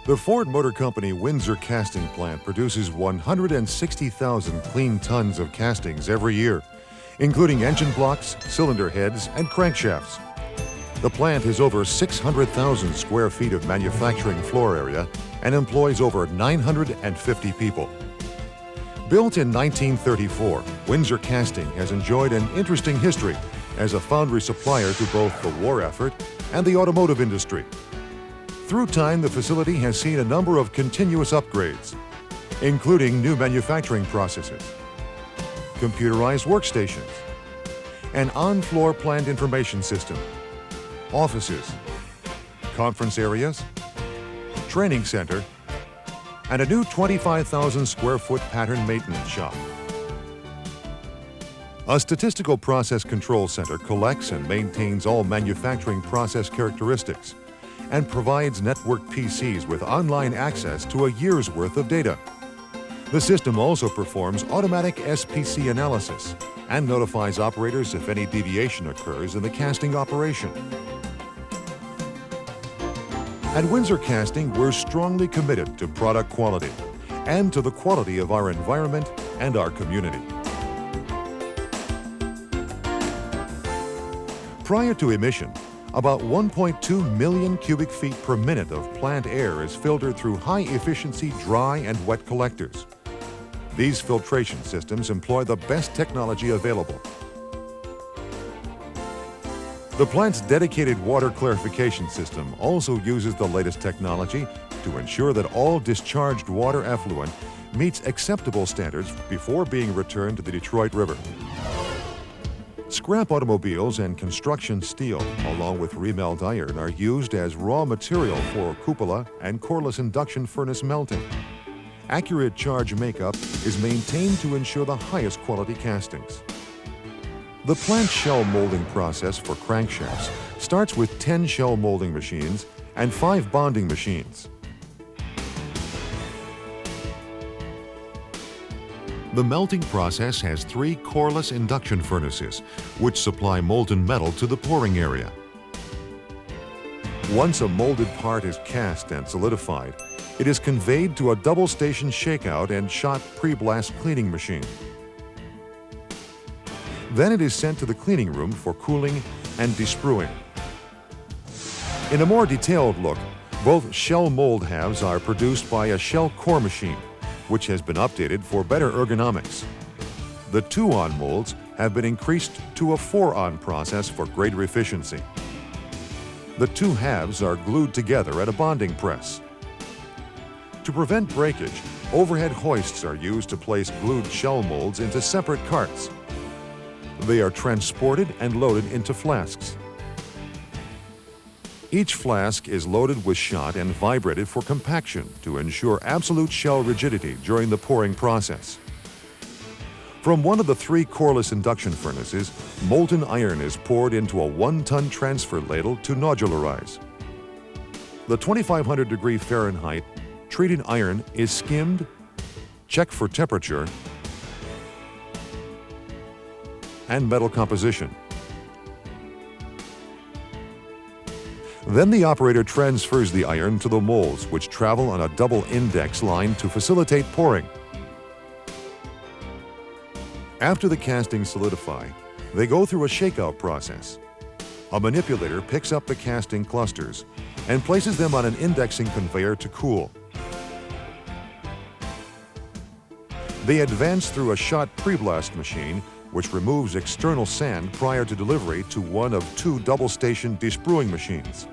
The Ford Motor Company Windsor casting plant produces 160,000 clean tons of castings every year, including engine blocks, cylinder heads, and crankshafts. The plant has over 600,000 square feet of manufacturing floor area and employs over 950 people. Built in 1934, Windsor Casting has enjoyed an interesting history as a foundry supplier to both the war effort and the automotive industry. Through time, the facility has seen a number of continuous upgrades, including new manufacturing processes, computerized workstations, an on-floor plant information system, offices, conference areas, training center, and a new 25,000 square foot pattern maintenance shop. A statistical process control center collects and maintains all manufacturing process characteristics and provides networked PCs with online access to a year's worth of data. The system also performs automatic SPC analysis and notifies operators if any deviation occurs in the casting operation. At Windsor Casting, we're strongly committed to product quality and to the quality of our environment and our community. Prior to emission, about 1.2 million cubic feet per minute of plant air is filtered through high-efficiency dry and wet collectors. These filtration systems employ the best technology available. The plant's dedicated water clarification system also uses the latest technology to ensure that all discharged water effluent meets acceptable standards before being returned to the Detroit River. Scrap automobiles and construction steel, along with remelt iron, are used as raw material for cupola and coreless induction furnace melting. Accurate charge makeup is maintained to ensure the highest quality castings. The plant shell molding process for crankshafts starts with 10 shell molding machines and 5 bonding machines. The melting process has 3 coreless induction furnaces, which supply molten metal to the pouring area. Once a molded part is cast and solidified, it is conveyed to a double-station shakeout and shot pre-blast cleaning machine. Then it is sent to the cleaning room for cooling and despruing. In a more detailed look, both shell mold halves are produced by a shell core machine, which has been updated for better ergonomics. The 2-on molds have been increased to a 4-on process for greater efficiency. The 2 halves are glued together at a bonding press. To prevent breakage, overhead hoists are used to place glued shell molds into separate carts. They are transported and loaded into flasks. Each flask is loaded with shot and vibrated for compaction to ensure absolute shell rigidity during the pouring process. From one of the 3 coreless induction furnaces, molten iron is poured into a 1-ton transfer ladle to nodularize. The 2500 degree Fahrenheit treated iron is skimmed, checked for temperature, and metal composition. Then the operator transfers the iron to the molds, which travel on a double index line to facilitate pouring. After the castings solidify, they go through a shakeout process. A manipulator picks up the casting clusters and places them on an indexing conveyor to cool. They advance through a shot pre-blast machine, which removes external sand prior to delivery to one of 2 double-station despruing machines.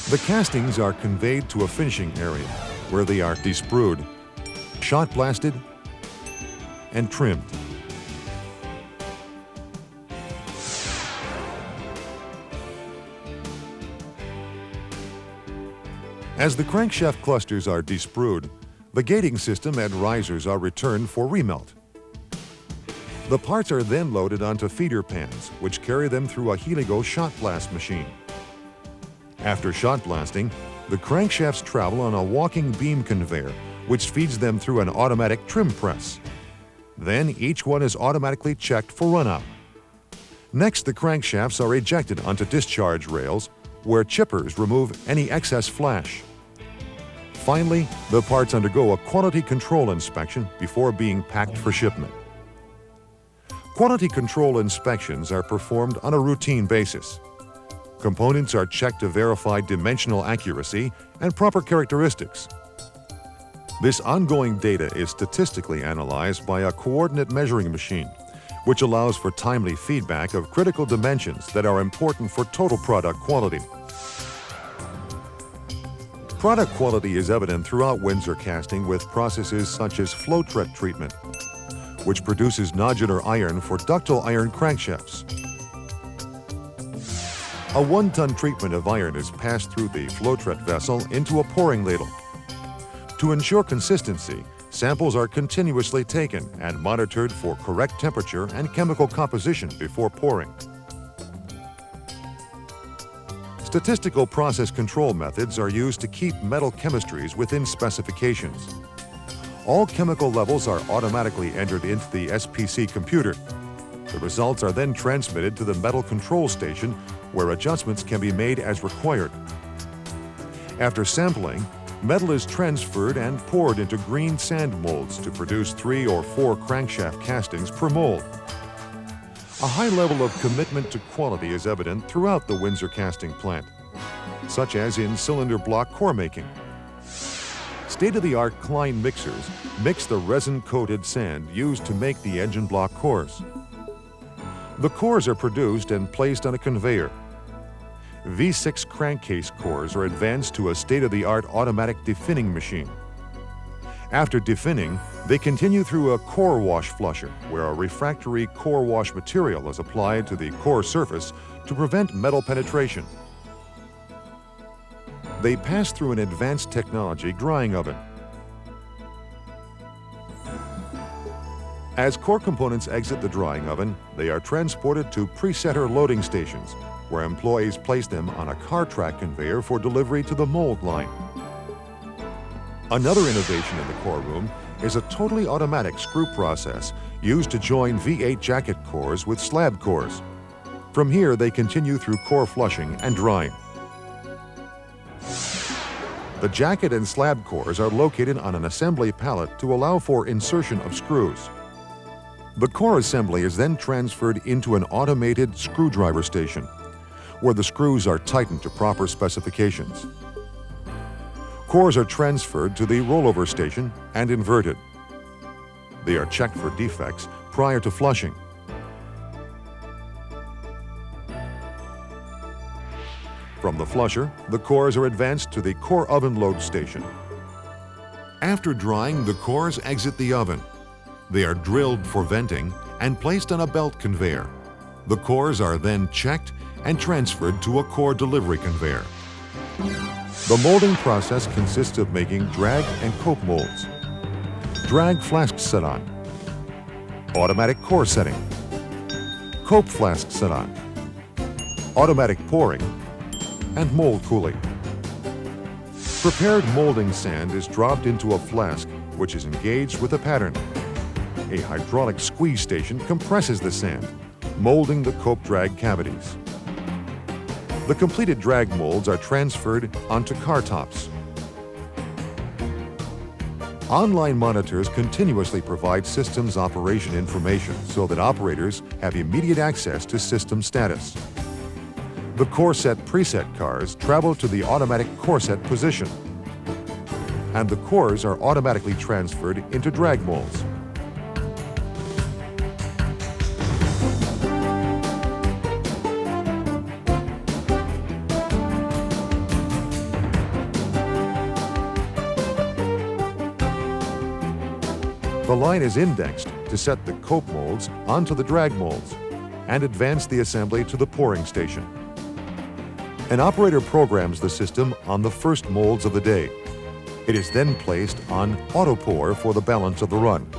The castings are conveyed to a finishing area, where they are desprued, shot blasted, and trimmed. As the crankshaft clusters are desprued, the gating system and risers are returned for remelt. The parts are then loaded onto feeder pans, which carry them through a heligo shot blast machine. After shot blasting, the crankshafts travel on a walking beam conveyor, which feeds them through an automatic trim press. Then each one is automatically checked for run-out. Next, the crankshafts are ejected onto discharge rails, where chippers remove any excess flash. Finally, the parts undergo a quality control inspection before being packed for shipment. Quality control inspections are performed on a routine basis. Components are checked to verify dimensional accuracy and proper characteristics. This ongoing data is statistically analyzed by a coordinate measuring machine, which allows for timely feedback of critical dimensions that are important for total product quality. Product quality is evident throughout Windsor casting with processes such as flow-thread treatment, which produces nodular iron for ductile iron crankshafts. A 1-ton treatment of iron is passed through the flow-thread vessel into a pouring ladle. To ensure consistency, samples are continuously taken and monitored for correct temperature and chemical composition before pouring. Statistical process control methods are used to keep metal chemistries within specifications. All chemical levels are automatically entered into the SPC computer. The results are then transmitted to the metal control station, where adjustments can be made as required. After sampling, metal is transferred and poured into green sand molds to produce 3 or 4 crankshaft castings per mold. A high level of commitment to quality is evident throughout the Windsor casting plant, such as in cylinder block core making. State-of-the-art Klein mixers mix the resin-coated sand used to make the engine block cores. The cores are produced and placed on a conveyor. V6 crankcase cores are advanced to a state-of-the-art automatic definning machine. After definning, they continue through a core wash flusher, where a refractory core wash material is applied to the core surface to prevent metal penetration. They pass through an advanced technology drying oven. As core components exit the drying oven, they are transported to presetter loading stations, where employees place them on a car track conveyor for delivery to the mold line. Another innovation in the core room is a totally automatic screw process used to join V8 jacket cores with slab cores. From here, they continue through core flushing and drying. The jacket and slab cores are located on an assembly pallet to allow for insertion of screws. The core assembly is then transferred into an automated screwdriver station, where the screws are tightened to proper specifications. Cores are transferred to the rollover station and inverted. They are checked for defects prior to flushing. From the flusher, the cores are advanced to the core oven load station. After drying, the cores exit the oven. They are drilled for venting and placed on a belt conveyor. The cores are then checked and transferred to a core delivery conveyor. The molding process consists of making drag and cope molds, drag flask set-on, automatic core setting, cope flask set-on, automatic pouring, and mold cooling. Prepared molding sand is dropped into a flask, which is engaged with a pattern. A hydraulic squeeze station compresses the sand, molding the cope drag cavities. The completed drag molds are transferred onto car tops. Online monitors continuously provide systems operation information so that operators have immediate access to system status. The core set preset cars travel to the automatic core set position, and the cores are automatically transferred into drag molds. The line is indexed to set the cope molds onto the drag molds and advance the assembly to the pouring station. An operator programs the system on the first molds of the day. It is then placed on auto pour for the balance of the run.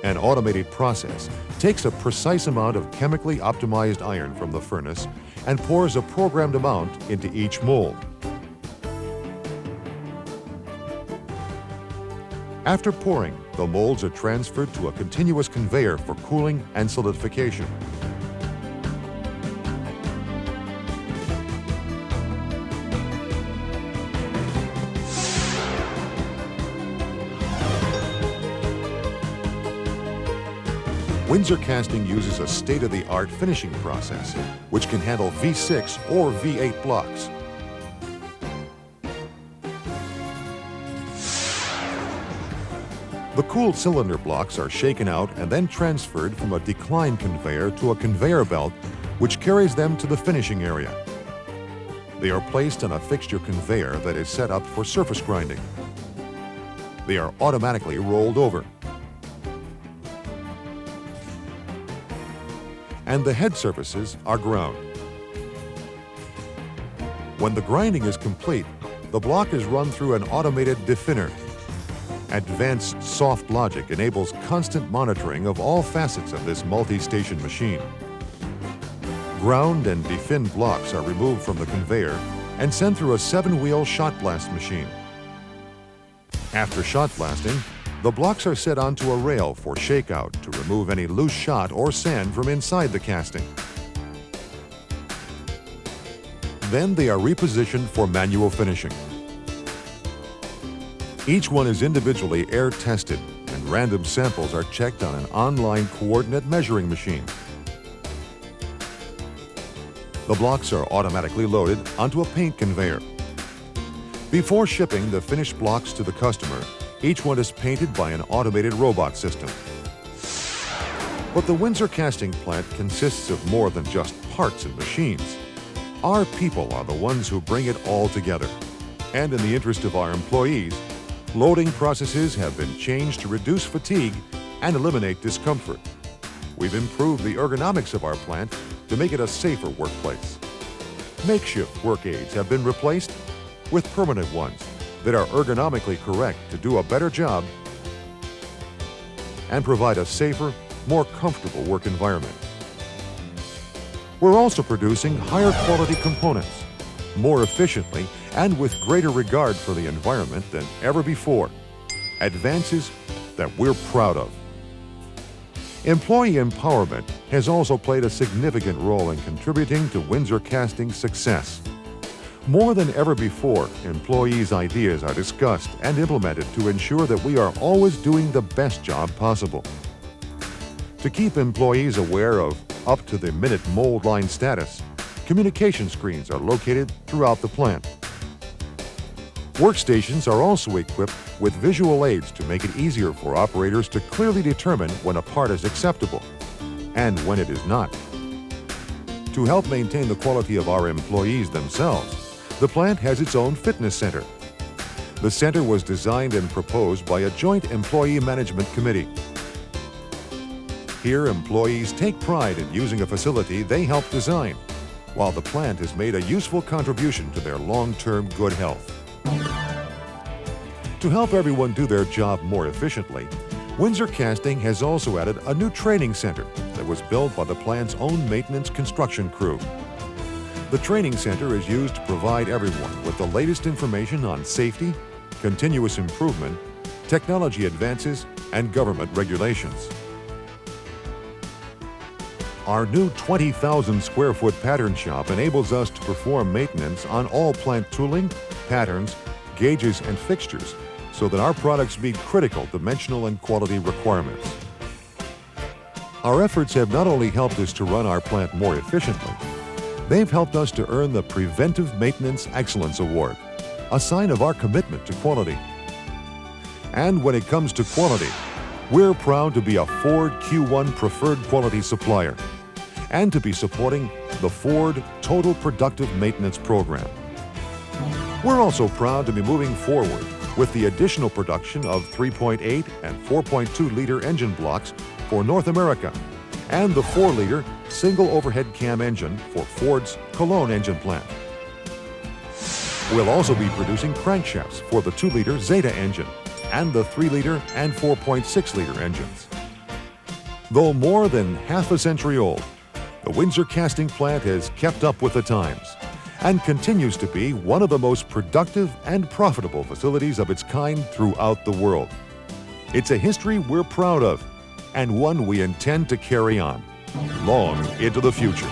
An automated process takes a precise amount of chemically optimized iron from the furnace and pours a programmed amount into each mold. After pouring, the molds are transferred to a continuous conveyor for cooling and solidification. Windsor Casting uses a state-of-the-art finishing process, which can handle V6 or V8 blocks. The cooled cylinder blocks are shaken out and then transferred from a decline conveyor to a conveyor belt, which carries them to the finishing area. They are placed on a fixture conveyor that is set up for surface grinding. They are automatically rolled over. And the head surfaces are ground. When the grinding is complete, the block is run through an automated definner. Advanced soft logic enables constant monitoring of all facets of this multi-station machine. Ground and definned blocks are removed from the conveyor and sent through a 7-wheel shot blast machine. After shot blasting, the blocks are set onto a rail for shakeout to remove any loose shot or sand from inside the casting. Then they are repositioned for manual finishing. Each one is individually air tested, and random samples are checked on an online coordinate measuring machine. The blocks are automatically loaded onto a paint conveyor. Before shipping the finished blocks to the customer, each one is painted by an automated robot system. But the Windsor casting plant consists of more than just parts and machines. Our people are the ones who bring it all together. And in the interest of our employees, loading processes have been changed to reduce fatigue and eliminate discomfort. We've improved the ergonomics of our plant to make it a safer workplace. Makeshift work aids have been replaced with permanent ones that are ergonomically correct to do a better job and provide a safer, more comfortable work environment. We're also producing higher quality components, more efficiently and with greater regard for the environment than ever before. Advances that we're proud of. Employee empowerment has also played a significant role in contributing to Windsor Casting's success. More than ever before, employees' ideas are discussed and implemented to ensure that we are always doing the best job possible. To keep employees aware of up-to-the-minute mold line status, communication screens are located throughout the plant. Workstations are also equipped with visual aids to make it easier for operators to clearly determine when a part is acceptable and when it is not. To help maintain the quality of our employees themselves, the plant has its own fitness center. The center was designed and proposed by a joint employee management committee. Here, employees take pride in using a facility they helped design, while the plant has made a useful contribution to their long-term good health. To help everyone do their job more efficiently, Windsor Casting has also added a new training center that was built by the plant's own maintenance construction crew. The training center is used to provide everyone with the latest information on safety, continuous improvement, technology advances, and government regulations. Our new 20,000 square foot pattern shop enables us to perform maintenance on all plant tooling, patterns, gauges, and fixtures so that our products meet critical dimensional and quality requirements. Our efforts have not only helped us to run our plant more efficiently, they've helped us to earn the Preventive Maintenance Excellence Award, a sign of our commitment to quality. And when it comes to quality, we're proud to be a Ford Q1 preferred quality supplier and to be supporting the Ford Total Productive Maintenance Program. We're also proud to be moving forward with the additional production of 3.8 and 4.2 liter engine blocks for North America and the 4-liter single overhead cam engine for Ford's Cologne engine plant. We'll also be producing crankshafts for the 2-liter Zeta engine and the 3-liter and 4.6-liter engines. Though more than half a century old, the Windsor Casting Plant has kept up with the times and continues to be one of the most productive and profitable facilities of its kind throughout the world. It's a history we're proud of and one we intend to carry on long into the future.